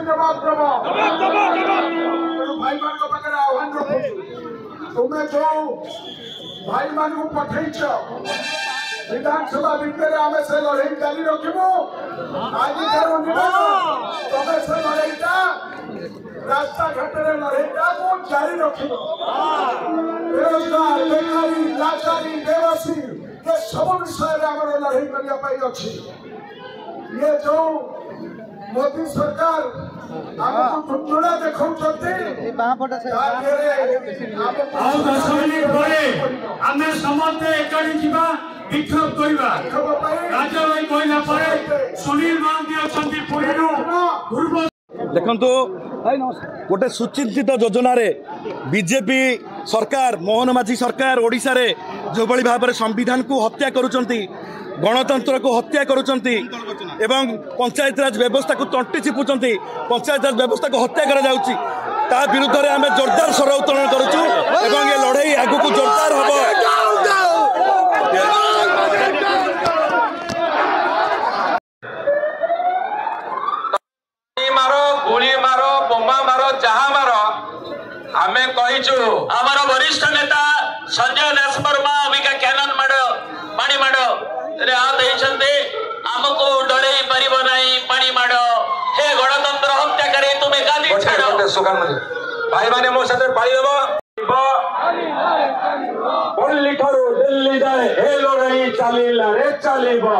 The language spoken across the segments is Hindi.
जवाब देव भाई मान पाखे आह्वान रखु तुम्हें जो भाई मान को पठेच विधानसभा भितर आम से लड़ाई जारी रखू आज तुम से लड़ाईटा रास्ता घाट लड़ाईटा को जारी रख बेरोजगार बेकारी लाचारी बेवासी ये सब विषय आम लड़ाई करने अच्छी ये जो मोदी सरकार आमको तुलना देखते आम समस्ते एकाठी जीवा विक्षोभ करवा राजा भाई कहला सुनील महांती अच्छा पूर्व देखु गोटे सुचिंतित योजना बीजेपी सरकार मोहन माझी सरकार ओडिशा रे जो बड़ी भाव में संविधान को हत्या करुचंती गणतंत्र को हत्या करुचंती एवं पंचायत राज व्यवस्था को तंटी चिपुचंती पंचायत राज व्यवस्था को हत्या करा जाउची ता विरुद्ध रे आमे जोरदार स्वर उत्तोलन करूचु एवं ये लड़ाई आगु को जोरदार हबो। मारो गोली मारो बोमा मारो जहा मारो आमे कहिचु हमारा वरिष्ठ नेता संजय दासवर्मा अबिका कैनन माडो पानी माडो रे आ देइछन्ते हमको डरे परिबो नाही पानी माडो हे गणतंत्र हत्या करे तुमे गादी छाड़ो सुकान भाई माने मो साथे पाई देबो दिल्ली ठारू दिल्ली जाए हे लड़ाई चलीला रे चलीबो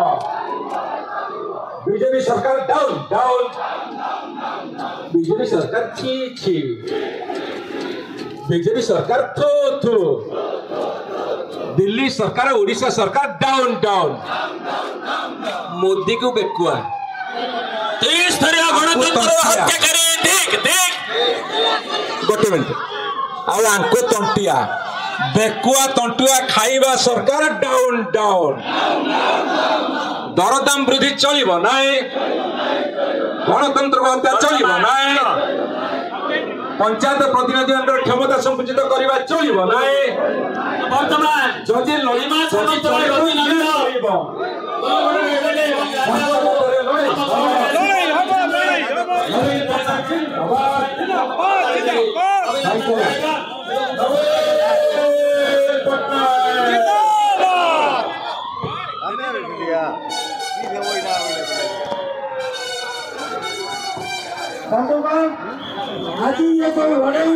बीजेपी सरकार डाउन डाउन बीजेपी सरकार छी छी बीजेपी सरकार थो थो दिल्ली सरकार ओडिशा सरकार डाउन डाउन मोदी को बेकुआ देश धरिया गणतंत्र हत्या करे देख देख गोटे मिनट आ आंको तंटिया बेकुआ तंटुआ खाइबा सरकार डाउन डाउन दरदाम वृद्धि चलिबो नाई गणतंत्र हत्या चलिबो नाई पंचायत प्रतिनिधि क्षमता संकुचित करवा चलिबो नाई वर्तमान जदि लड़िमा आज ये जो लड़ाई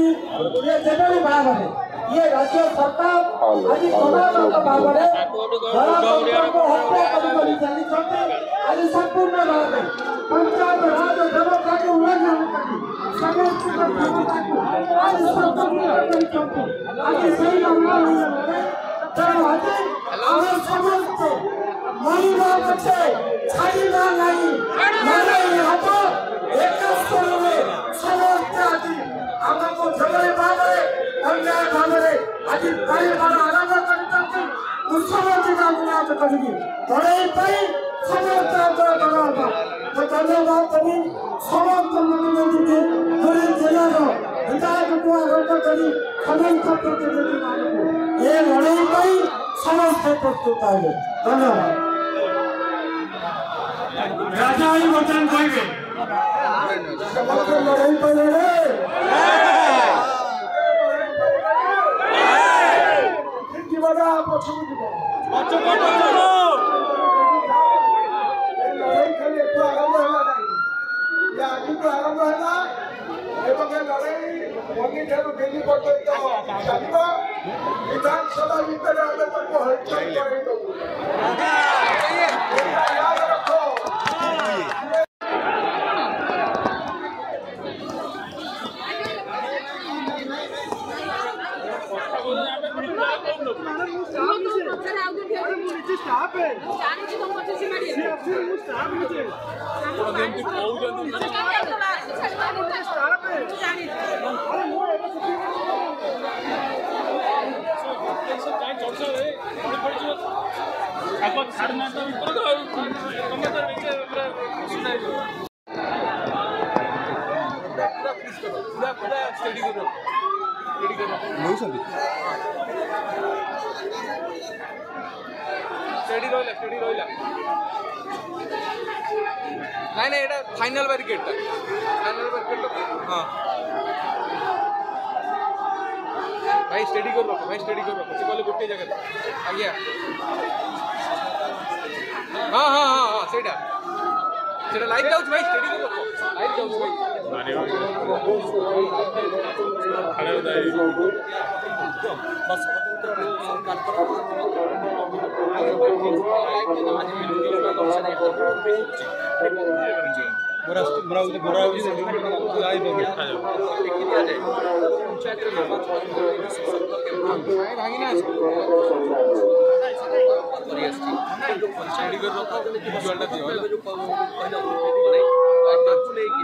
ये जगह भाव है ये राज्य सरकार आज समाज भाव है को हत्या करी चली चलते आज संपूर्ण भाव है पंचायत राज व्यवस्था के उल्लंघन करी समस्त व्यवस्था को आज संपूर्ण करी चलते आज सही अमल है तेणु आज आम समस्त महिला बच्चे छाड़ीबा नहीं लड़ाई हतो एक स्तर में समस्त आज आमको झगड़े भावे अन्याय भावे आज परिवार आरंभ करते मुख्यमंत्री का गुलाम करेंगे लड़ाई पाई समस्त आंदोलन तो धन्यवाद करी समस्त मुख्यमंत्री के पूरे जिला रो विधायक को आरोप करी समस्त प्रतिनिधि ये लड़ाई पाई समस्त प्रस्तुत है धन्यवाद राजा ही वचन कहबे समस्त लड़ाई पाई विधानसभा भीतर हलचल स्टडी रोइला नहीं नहीं एटा फाइनल बैरिकेड हाँ भाई स्टडी कर रखो से कहले गोटे जगह आज्ञा हाँ हाँ हाँ हाँ सेटा लाइट जाउछ भाई स्टडी कर रखो लाइट जाउछ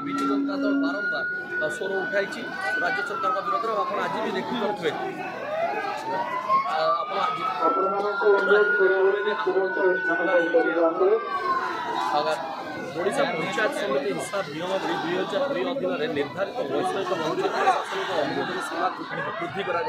विजु जनता दल बारंबार स्वर उठाई राज्य सरकार विरोध में आप आज भी देखिपे ओडिशा पंचायत समिति हिसाब नियम 2002 अधीन निर्धारित वैषयिक मंदिर प्रशासनिक अनुमोदन सीमा वृद्धि करा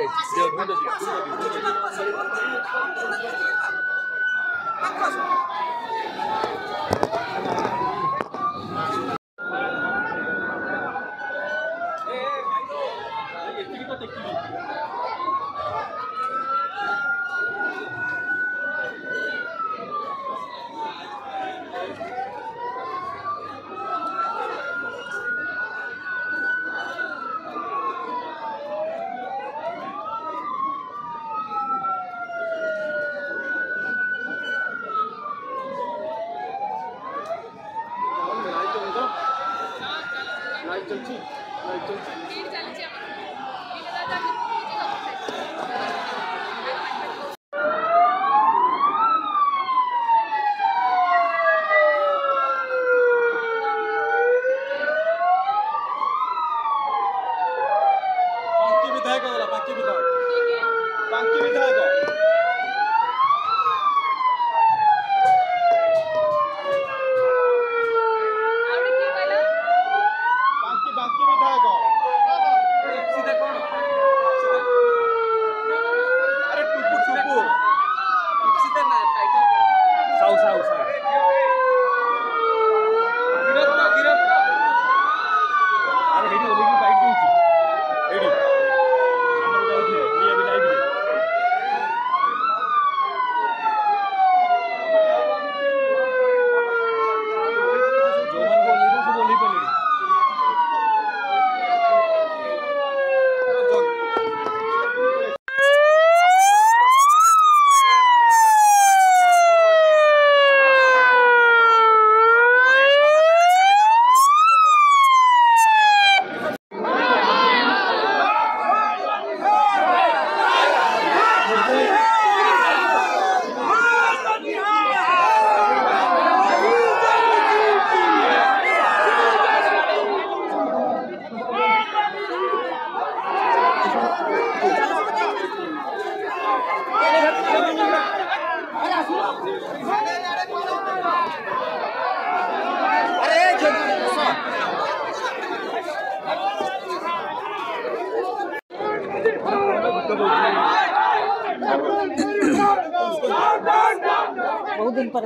बहुत दिन पर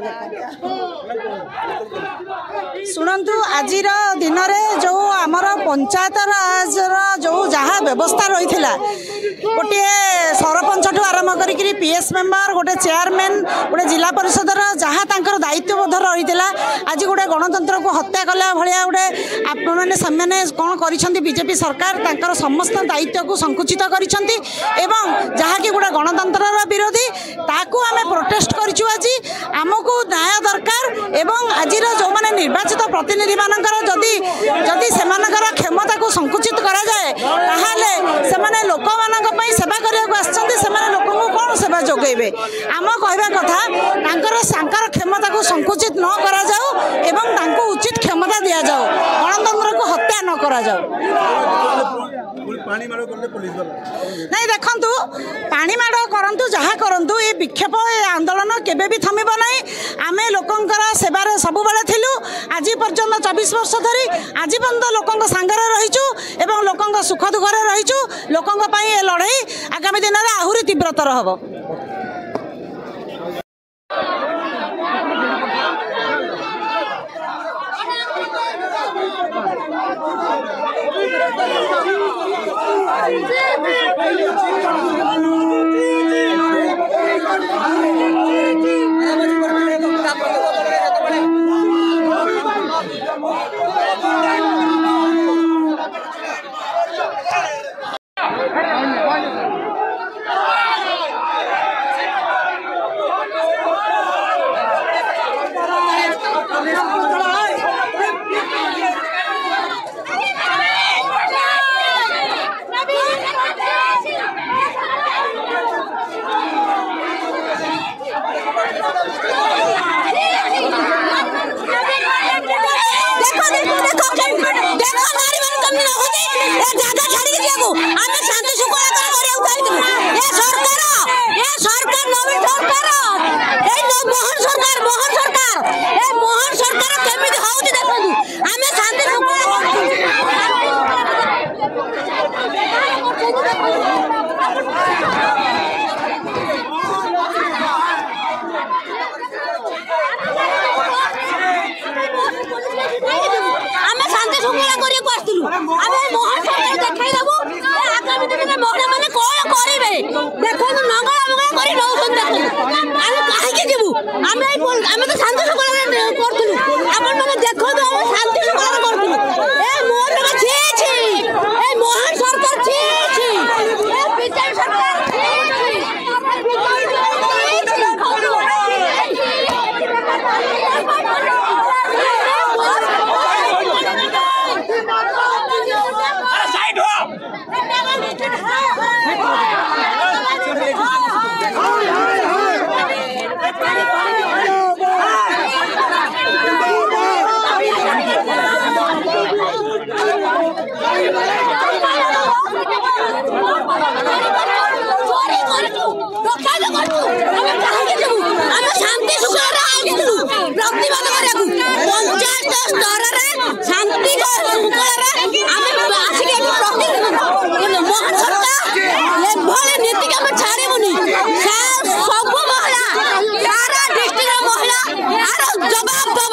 शुणु आज दिन में जो आमर पंचायत राज जो जहाँ व्यवस्था रही गोटे सरपंच ठू आरंभ करी पीएस मेंबर गोटे चेयरमैन गोटे जिला परिषद जहाँ दायित्वबोध रही आज गोटे गणतंत्र को हत्या कला भाया गोटे मैंने कौन कर बीजेपी सरकार तांकर समस्त दायित्व को संकुचित कर जहाँकि गोटे गणतंत्र विरोधी ताकू आम प्रोटेस्ट करूँ आज आमको न्याय दरकार एवं आज जो मैंने निर्वाचित प्रतिनिधि मानकर जदि सेमानकर क्षमता को संकुचित करा जाए ताहले सेमाने लोक मानक सेवा करने लोक कौन सेवा जोगेबे आम कहवा कथा तांकर क्षमता को संकुचित न करा जाऊ एवं तांको उचित क्षमता दिया जाऊ गणतंत्र को हत्या न करा जाऊ नहीं देखु पानी माड़ करूँ जहाँ करूँ ये विक्षेप आंदोलन केबे भी थमिब नहीं आम लोकंकर सेवार सब बेले थिलु आज पर्यंत 24 वर्ष धरी आज पर्यंत लोकंक सांगरे रहीचु एवं लोकंक सुख दुखरे रहीचु लोकंक पई ए लड़ाई आगामी दिन में आहुरी तीव्रतर हबो। जवाब